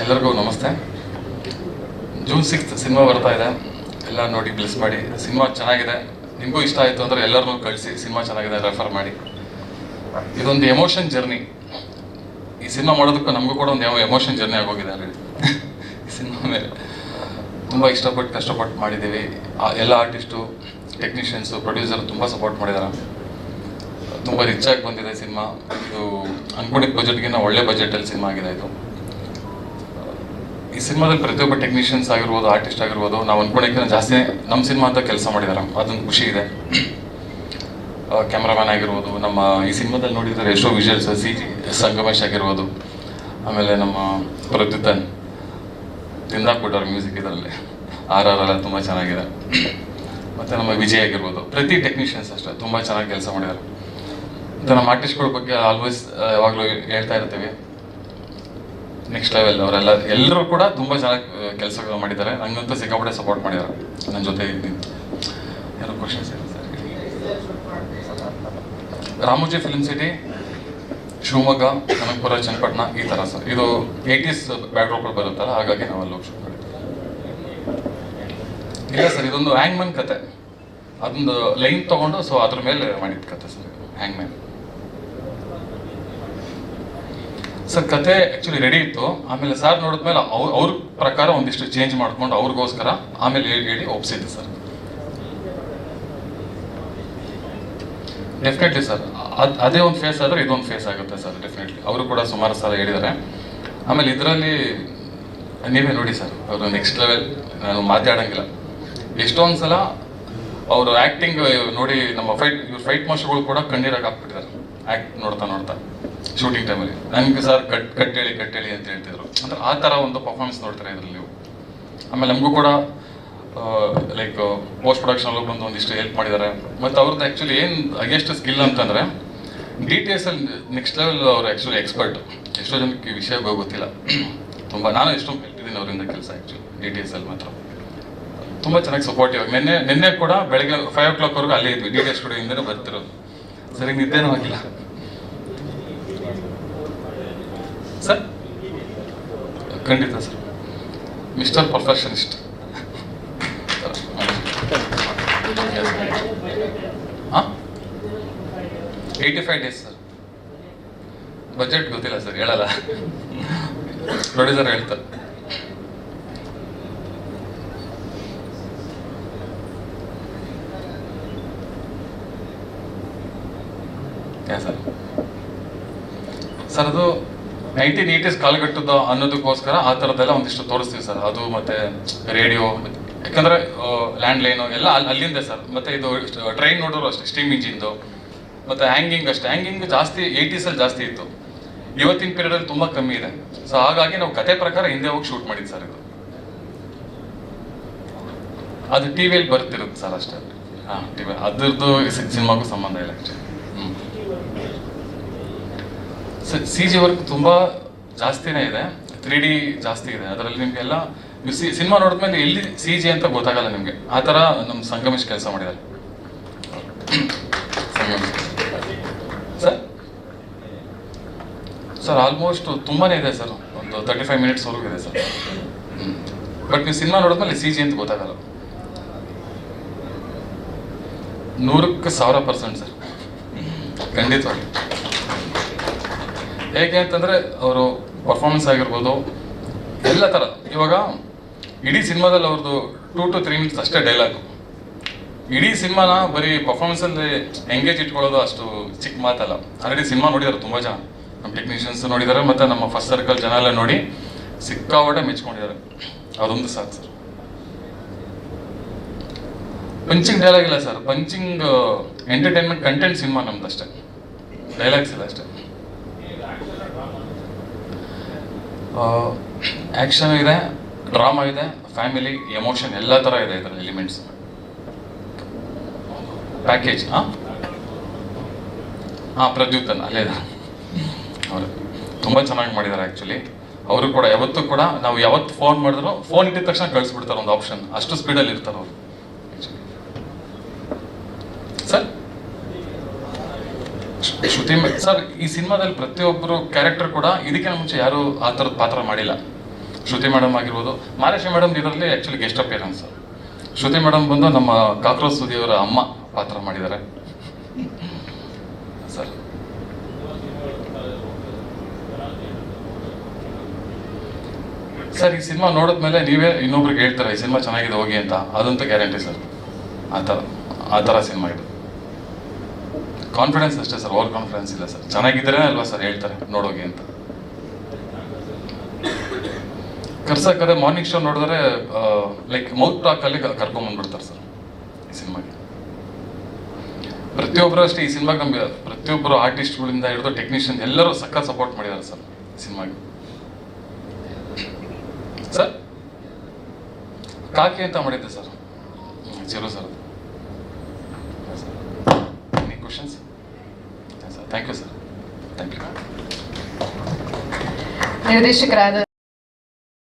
ಎಲ್ಲರಿಗೂ ನಮಸ್ತೆ. June 6 cinema ಬರ್ತಾ ಇದೆ, ಎಲ್ಲ ನೋಡಿ ಬ್ಲೆಸ್ ಮಾಡಿ. ಸಿನಿಮಾ ಚೆನ್ನಾಗಿದೆ, ನಿಮಗೂ ಇಷ್ಟ ಆಯಿತು ಅಂದರೆ ಎಲ್ಲರನ್ನೂ ಕಳಿಸಿ. ಸಿನಿಮಾ ಚೆನ್ನಾಗಿದೆ, ರೆಫರ್ ಮಾಡಿ. ಇದೊಂದು ಎಮೋಷನ್ ಜರ್ನಿ. ಈ ಸಿನಿಮಾ ಮಾಡೋದಕ್ಕೂ ನಮಗೂ ಕೂಡ ಒಂದು ಎಮೋಷನ್ ಜರ್ನಿ ಆಗೋಗಿದೆ ಆಲ್ರೆಡಿ. ಈ ಸಿನಿಮಾ ಮೇಲೆ ತುಂಬ ಇಷ್ಟಪಟ್ಟು ಕಷ್ಟಪಟ್ಟು ಮಾಡಿದ್ದೀವಿ. ಎಲ್ಲ ಆರ್ಟಿಸ್ಟು, ಟೆಕ್ನಿಷಿಯನ್ಸು, ಪ್ರೊಡ್ಯೂಸರ್ ತುಂಬ ಸಪೋರ್ಟ್ ಮಾಡಿದ್ದಾರೆ. ತುಂಬ ರಿಚ್ ಆಗಿ ಬಂದಿದೆ ಸಿನಿಮಾ. ಇದು ಅನ್ಕೊಂಡಿದ್ದ ಬಜೆಟ್ಗಿಂತ ಒಳ್ಳೆ ಬಜೆಟಲ್ಲಿ ಸಿನಿಮಾ ಆಗಿದೆ ಇದು. ಈ ಸಿನಿಮಾದಲ್ಲಿ ಪ್ರತಿಯೊಬ್ಬ ಟೆಕ್ನಿಷಿಯನ್ಸ್ ಆಗಿರ್ಬೋದು, ಆರ್ಟಿಸ್ಟ್ ಆಗಿರ್ಬೋದು, ನಾವು ಅನ್ಕೊಂಡಿದ್ದಕ್ಕಿಂತ ಜಾಸ್ತಿ ನಮ್ಮ ಸಿನಿಮಾ ಅಂತ ಕೆಲಸ ಮಾಡಿದ್ದಾರೆ. ಅದೊಂದು ಖುಷಿ ಇದೆ. ಕ್ಯಾಮ್ರಾಮ್ಯಾನ್ ಆಗಿರ್ಬೋದು, ನಮ್ಮ ಈ ಸಿನಿಮಾದಲ್ಲಿ ನೋಡಿದರೆ ಎಷ್ಟೋ ವಿಜುವಲ್ಸ್, CG ಸಂಗಮೇಶ್ ಆಗಿರ್ಬೋದು, ಆಮೇಲೆ ನಮ್ಮ ಪ್ರದ್ಯುತನ್ ತಿಂದಾಕ್ಬಿಟ್ಟವ್ರ ಮ್ಯೂಸಿಕ್ ಇದರಲ್ಲಿ RR ಎಲ್ಲ ತುಂಬ ಚೆನ್ನಾಗಿದೆ. ಮತ್ತು ನಮ್ಮ ವಿಜಯ್ ಆಗಿರ್ಬೋದು, ಪ್ರತಿ ಟೆಕ್ನಿಷಿಯನ್ಸ್ ಅಷ್ಟೇ ತುಂಬ ಚೆನ್ನಾಗಿ ಕೆಲಸ ಮಾಡಿದ್ದಾರೆ. ಮತ್ತು ನಮ್ಮ ಆರ್ಟಿಸ್ಟ್ಗಳ ಬಗ್ಗೆ ಆಲ್ವೇಸ್ ಯಾವಾಗಲೂ ಹೇಳ್ತಾ ಇರ್ತೀವಿ, ನೆಕ್ಸ್ಟ್ ಲೆವೆಲ್. ಅವರೆಲ್ಲ ಎಲ್ಲರೂ ಕೂಡ ತುಂಬ ಚೆನ್ನಾಗಿ ಕೆಲಸ ಮಾಡಿದ್ದಾರೆ. ನಂಗಂತೂ ಸಿಕ್ಕಾಪಟ್ಟೆ ಸಪೋರ್ಟ್ ಮಾಡಿದ್ದಾರೆ ನನ್ನ ಜೊತೆ ನಿಂತು. ಏನೋ ಕ್ವಶನ್ಸ್ ಇದೆ sir? Ramoji film city, Shivamogga, Kanakapura, Channapatna, ಈ ಥರ ಸರ್. ಇದು 80s ಬ್ಯಾಕ್ಡ್ರಾಪಲ್ಲಿ ಬರುತ್ತಲ್ಲ, ಹಾಗಾಗಿ ನಾವು ಅಲ್ಲಿ ಹೋಗಿ ಶೂಟ್ ಮಾಡಿದ್ದೀವಿ. ಇಲ್ಲ ಸರ್, ಇದೊಂದು ಹ್ಯಾಂಗ್ಮನ್ ಕತೆ. ಅದೊಂದು ಲೈನ್ ತೊಗೊಂಡು ಸೊ ಅದ್ರ ಮೇಲೆ ಮಾಡಿದ ಕತೆ ಸರ್, ಹ್ಯಾಂಗ್ಮ್ಯಾನ್. ಸರ್ ಕತೆ ಆ್ಯಕ್ಚುಲಿ ರೆಡಿ ಇತ್ತು. ಆಮೇಲೆ ಸರ್ ನೋಡಿದ್ಮೇಲೆ ಅವ್ರ ಪ್ರಕಾರ ಒಂದಿಷ್ಟು ಚೇಂಜ್ ಮಾಡ್ಕೊಂಡು ಅವ್ರಿಗೋಸ್ಕರ ಆಮೇಲೆ ಹೇಳಿ ಒಪ್ಸಿದ್ದೆ ಸರ್. ಡೆಫಿನೆಟ್ಲಿ ಸರ್, ಅದೇ ಒಂದು ಫೇಸ್ ಆದರೆ ಇದೊಂದು ಫೇಸ್ ಆಗುತ್ತೆ ಸರ್, ಡೆಫಿನೆಟ್ಲಿ. ಅವರು ಕೂಡ ಸುಮಾರು ಸಲ ಹೇಳಿದ್ದಾರೆ. ಆಮೇಲೆ ಇದರಲ್ಲಿ ನೀವೇ ನೋಡಿ ಸರ್, ಅವರು ನೆಕ್ಸ್ಟ್ ಲೆವೆಲ್. ನಾನು ಮಾತಾಡೋಂಗಿಲ್ಲ. ಎಷ್ಟೊಂದು ಸಲ ಅವರು ಆ್ಯಕ್ಟಿಂಗ್ ನೋಡಿ ನಮ್ಮ ಫೈಟ್ ಮಾಸ್ಟರ್ಗಳು ಕೂಡ ಕಣ್ಣೀರಾಗಿ ಹಾಕ್ಬಿಟ್ಟಿದ್ದಾರೆ ಆ್ಯಕ್ಟ್ ನೋಡ್ತಾ ಶೂಟಿಂಗ್ ಟೈಮಲ್ಲಿ. ನನಗೆ ಸರ್ ಕಟ್ಟೇಳಿ ಅಂತ ಹೇಳ್ತಿದ್ರು. ಅಂದ್ರೆ ಆ ಥರ ಒಂದು ಪರ್ಫಾರ್ಮೆನ್ಸ್ ನೋಡ್ತಾರೆ ಇದರಲ್ಲಿ ನೀವು. ಆಮೇಲೆ ನಮಗೂ ಕೂಡ ಲೈಕ್ ಪೋಸ್ಟ್ ಪ್ರೊಡಕ್ಷನಲ್ಲಿ ಬಂದು ಒಂದಿಷ್ಟು ಹೆಲ್ಪ್ ಮಾಡಿದ್ದಾರೆ. ಮತ್ತು ಅವ್ರದ್ದು ಆ್ಯಕ್ಚುಲಿ ಏನು ಎಷ್ಟು ಸ್ಕಿಲ್ ಅಂತಂದರೆ DTSಲ್ಲಿ ನೆಕ್ಸ್ಟ್ ಲೆವೆಲ್. ಅವರು ಆ್ಯಕ್ಚುಲಿ ಎಕ್ಸ್ಪರ್ಟ್. ಎಷ್ಟೋ ಜನಕ್ಕೆ ಈ ವಿಷಯ ಗೊತ್ತಿಲ್ಲ. ತುಂಬ ನಾನು ಎಷ್ಟೊಂದು ಕಲ್ತಿದ್ದೀನಿ ಅವರಿಂದ ಕೆಲಸ. ಆ್ಯಕ್ಚುಲಿ DTSಲ್ಲಿ ಮಾತ್ರ ತುಂಬ ಚೆನ್ನಾಗಿ ಸಪೋರ್ಟಿವ್ ಆಗಿ. ನಿನ್ನೆ ಕೂಡ ಬೆಳಗ್ಗೆ 5 o'clockವರೆಗೂ ಅಲ್ಲೇ ಇದ್ವಿ. DTS ಸ್ಟುಡಿಯೋಯಿಂದಲೇ ಬರ್ತಿರೋದು. ಸರಿ, ನಿದ್ದೆನೂ ಆಗಿಲ್ಲ ಸರ್. ಖಂಡಿತ sir, mister perfectionist. 85 days sir. Budget ಗೊತ್ತಿಲ್ಲ ಸರ್, ಹೇಳಲ್ಲ. ಪ್ರೊಡ್ಯೂಸರ್ ಹೇಳ್ತಾರೆ. ಸರ್ ಅದು 1980s ಕಾಲಘಟ್ಟದ ಅನ್ನೋದಕ್ಕೋಸ್ಕರ ಆ ಥರದ್ದೆಲ್ಲ ಒಂದಿಷ್ಟು ತೋರಿಸ್ತೀವಿ ಸರ್. ಅದು ಮತ್ತೆ ರೇಡಿಯೋ, ಯಾಕಂದರೆ ಲ್ಯಾಂಡ್ಲೈನು ಎಲ್ಲ ಅಲ್ಲಿಂದೆ ಸರ್. ಮತ್ತು ಇದು ಟ್ರೈನ್ ನೋಡಿದ್ರು ಅಷ್ಟೇ, ಸ್ಟೀಮ್ ಇಂಜಿನ್ದು. ಮತ್ತು ಹ್ಯಾಂಗಿಂಗ್ ಅಷ್ಟೇ. ಹ್ಯಾಂಗಿಂಗ್ ಜಾಸ್ತಿ 80sಲ್ಲಿ ಜಾಸ್ತಿ ಇತ್ತು. ಇವತ್ತಿನ ಪೀರಿಯಡಲ್ಲಿ ತುಂಬ ಕಮ್ಮಿ ಇದೆ. ಸೊ ಹಾಗಾಗಿ ನಾವು ಕತೆ ಪ್ರಕಾರ ಹಿಂದೆ ಹೋಗಿ ಶೂಟ್ ಮಾಡಿದ್ದು ಸರ್. ಇದು ಅದು TVಯಲ್ಲಿ ಬರ್ತಿರುತ್ತೆ ಸರ್ ಅಷ್ಟೇ. ಹಾಂ, TV ಅದ್ರದ್ದು ಸಿನಿಮಾಗೂ ಸಂಬಂಧ ಇಲ್ಲ ಆ್ಯಕ್ಚುಲಿ. CG ವರ್ಕ್ ತುಂಬ ಜಾಸ್ತಿನೇ ಇದೆ. 3D ಜಾಸ್ತಿ ಇದೆ ಅದರಲ್ಲಿ. ನಿಮಗೆಲ್ಲ ನೀವು ಸಿನಿಮಾ ನೋಡಿದ್ಮೇಲೆ ಎಲ್ಲಿ CG ಅಂತ ಗೊತ್ತಾಗಲ್ಲ ನಿಮಗೆ. ಆ ಥರ ನಮ್ಮ ಸಂಗಮೇಶ್ ಕೆಲಸ ಮಾಡಿದ್ದಾರೆ. ಸರ್ ಆಲ್ಮೋಸ್ಟ್ ತುಂಬಾ ಇದೆ ಸರ್. ಒಂದು 35 minutesವರೆಗೂ ಇದೆ ಸರ್. ಬಟ್ ನೀವು ಸಿನಿಮಾ ನೋಡಿದ್ಮೇಲೆ CG ಅಂತ ಗೊತ್ತಾಗಲ್ಲ. 100% ಸರ್, ಖಂಡಿತವಾಗಿ. ಹೇಗೆ ಅಂತಂದರೆ ಅವರು ಪರ್ಫಾರ್ಮೆನ್ಸ್ ಆಗಿರ್ಬೋದು, ಎಲ್ಲ ಥರ. ಇವಾಗ ಇಡೀ ಸಿನಿಮಾದಲ್ಲಿ ಅವ್ರದ್ದು 2 to 3 minutes ಅಷ್ಟೇ ಡೈಲಾಗು. ಇಡೀ ಸಿನಿಮಾನ ಬರೀ ಪರ್ಫಾರ್ಮೆನ್ಸಲ್ಲಿ ಎಂಗೇಜ್ ಇಟ್ಕೊಳ್ಳೋದು ಅಷ್ಟು ಚಿಕ್ಕ ಮಾತಲ್ಲ. ಆಲ್ರೆಡಿ ಸಿನಿಮಾ ನೋಡಿದ್ದಾರೆ ತುಂಬ ಜನ. ನಮ್ಮ ಟೆಕ್ನಿಷಿಯನ್ಸ್ ನೋಡಿದ್ದಾರೆ, ಮತ್ತು ನಮ್ಮ ಫಸ್ಟ್ ಸರ್ಕಲ್ ಜನ ಎಲ್ಲ ನೋಡಿ ಸಿಕ್ಕಾಪಟ್ಟೆ ಮೆಚ್ಕೊಂಡಿದ್ದಾರೆ. ಅದೊಂದು ಸಾಕು ಸರ್. ಪಂಚಿಂಗ್ ಡೈಲಾಗ್ ಇಲ್ಲ sir. Punching entertainment content cinema ನಮ್ದು ಅಷ್ಟೇ, ಡೈಲಾಗ್ಸ್ ಇಲ್ಲ ಅಷ್ಟೇ. ಆ್ಯಕ್ಷನ್ ಇದೆ, ಡ್ರಾಮಾ ಇದೆ, ಫ್ಯಾಮಿಲಿ, ಎಮೋಷನ್ ಎಲ್ಲ ಥರ ಇದೆ ಇದರಲ್ಲಿ ಎಲಿಮೆಂಟ್ಸ್. ಪ್ಯಾಕೇಜ್. ಹಾಂ, ಪ್ರದ್ಯುತನ್ ಅಲ್ಲೇ ಇದೆ. ಅವರು ತುಂಬ ಚೆನ್ನಾಗಿ ಮಾಡಿದ್ದಾರೆ ಆ್ಯಕ್ಚುಲಿ. ಅವರು ಕೂಡ ಯಾವತ್ತೂ ಕೂಡ ನಾವು ಯಾವತ್ತು ಫೋನ್ ಮಾಡಿದ್ರು ಫೋನ್ ಇಟ್ಟಿದ ತಕ್ಷಣ ಕಳಿಸ್ಬಿಡ್ತಾರೆ ಒಂದು ಆಪ್ಷನ್. ಅಷ್ಟು ಸ್ಪೀಡಲ್ಲಿ ಇರ್ತಾರೆ ಅವರು ಸರ್. ಶ್ರುತಿ ಸರ್, ಈ ಸಿನಿಮಾದಲ್ಲಿ ಪ್ರತಿಯೊಬ್ಬರು ಕ್ಯಾರೆಕ್ಟರ್ ಕೂಡ ಇದಕ್ಕಿಂತ ಮುಂಚೆ ಯಾರು ಆ ಥರದ ಪಾತ್ರ ಮಾಡಿಲ್ಲ. ಶ್ರುತಿ ಮೇಡಮ್ ಆಗಿರ್ಬೋದು. ಮಹಾಲಕ್ಷ್ಮಿ ಮೇಡಮ್ ಇದರಲ್ಲಿ ಆ್ಯಕ್ಚುಲಿ ಗೆಸ್ಟ್ ಅಪಿಯರೆನ್ಸ್. ಶ್ರುತಿ ಮೇಡಮ್ ಬಂದು ನಮ್ಮ ಕಾಕ್ರೋಚ್ ಸುದಿಯವರ ಅಮ್ಮ ಪಾತ್ರ ಮಾಡಿದ್ದಾರೆ ಸರ್. ಸರ್ ಈ ಸಿನಿಮಾ ನೋಡಿದ್ಮೇಲೆ ನೀವೇ ಇನ್ನೊಬ್ರಿಗೆ ಹೇಳ್ತಾರೆ ಈ ಸಿನಿಮಾ ಚೆನ್ನಾಗಿದೆ ಹೋಗಿ ಅಂತ, ಅದಂತೂ ಗ್ಯಾರಂಟಿ ಸರ್. ಆ ಥರ ಸಿನಿಮಾ ಇದು. ಕಾನ್ಫಿಡೆನ್ಸ್ ಅಷ್ಟೇ ಸರ್, ಓವರ್ ಕಾನ್ಫಿಡೆನ್ಸ್ ಇಲ್ಲ ಸರ್. ಚೆನ್ನಾಗಿದ್ದರೆ ಅಲ್ವಾ ಸರ್ ಹೇಳ್ತಾರೆ ನೋಡೋಗಿ ಅಂತ. ಕರ್ಸಕ್ಕದೆ ಮಾರ್ನಿಂಗ್ ಶೋ ನೋಡಿದ್ರೆ ಲೈಕ್ ಮೌತ್ ಟಾಕಲ್ಲಿ ಕರ್ಕೊಂಬಂದ್ಬಿಡ್ತಾರೆ ಸರ್ ಈ ಸಿನಿಮಾಗೆ. ಪ್ರತಿಯೊಬ್ಬರು ಅಷ್ಟೇ ಈ ಸಿನಿಮಾಗೆ ನಮಗೆ ಪ್ರತಿಯೊಬ್ಬರು ಆರ್ಟಿಸ್ಟ್ಗಳಿಂದ ಹಿಡಿದು ಟೆಕ್ನಿಷಿಯನ್ ಎಲ್ಲರೂ ಸಖತ್ ಸಪೋರ್ಟ್ ಮಾಡಿದ್ದಾರೆ ಸರ್ ಈ ಸಿನಿಮಾಗೆ. ಸರ್ ಕಾಕಿ ಅಂತ ಮಾಡಿದ್ದೆ sir, Chiru sir. Any questions? Sir thank you sir, thank you. ನಿರ್ದೇಶಕರಾದ